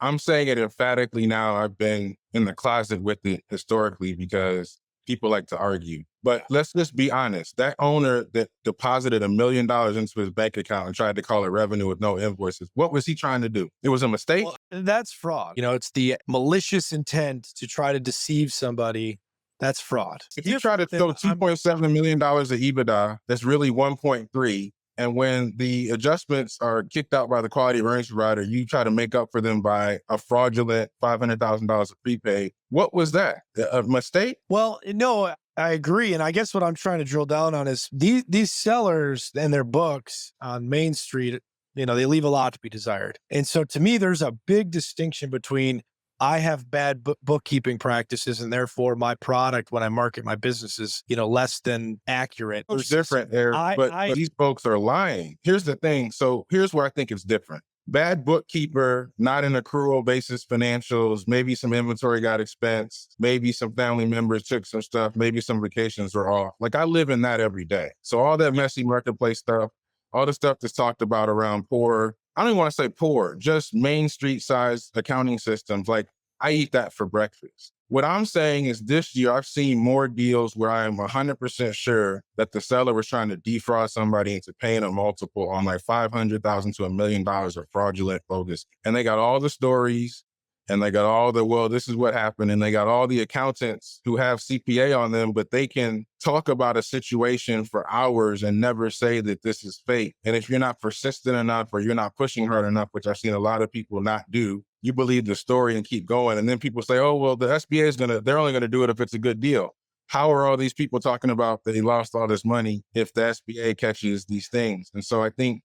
I'm saying it emphatically now. I've been in the closet with it historically because people like to argue. But let's just be honest. That owner that deposited $1 million into his bank account and tried to call it revenue with no invoices, what was he trying to do? It was a mistake. Well, that's fraud. It's the malicious intent to try to deceive somebody. That's fraud. If you try to throw $2.7 million of EBITDA, that's really 1.3. And when the adjustments are kicked out by the quality earnings provider, you try to make up for them by a fraudulent $500,000 of prepaid. What was that? A mistake? Well, no, I agree. And I guess what I'm trying to drill down on is these sellers and their books on Main Street, they leave a lot to be desired. And so to me, there's a big distinction between I have bad bookkeeping practices and therefore my product when I market my business is, less than accurate. It's different, Eric, but these folks are lying. Here's the thing. So here's where I think it's different. Bad bookkeeper, not an accrual basis financials, maybe some inventory got expensed, maybe some family members took some stuff, maybe some vacations were off. Like I live in that every day. So all that messy marketplace stuff, all the stuff that's talked about around poor, I don't even want to say poor, just Main Street size accounting systems. Like I eat that for breakfast. What I'm saying is this year, I've seen more deals where I am 100% sure that the seller was trying to defraud somebody into paying a multiple on like $500,000 to $1 million of fraudulent bogus. And they got all the stories and they got all the, well, this is what happened. And they got all the accountants who have CPA on them, but they can talk about a situation for hours and never say that this is fake. And if you're not persistent enough or you're not pushing hard enough, which I've seen a lot of people not do, you believe the story and keep going. And then people say, oh, well, the SBA they're only going to do it if it's a good deal. How are all these people talking about that he lost all this money if the SBA catches these things? And so I think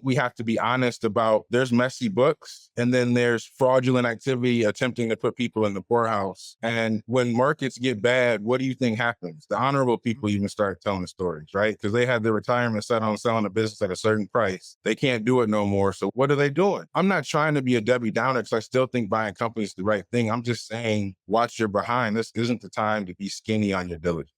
we have to be honest about there's messy books and then there's fraudulent activity attempting to put people in the poorhouse. And when markets get bad, what do you think happens? The honorable people even start telling the stories, right? Because they had their retirement set on selling a business at a certain price. They can't do it no more. So what are they doing? I'm not trying to be a Debbie Downer because I still think buying companies is the right thing. I'm just saying, watch your behind. This isn't the time to be skinny on your diligence.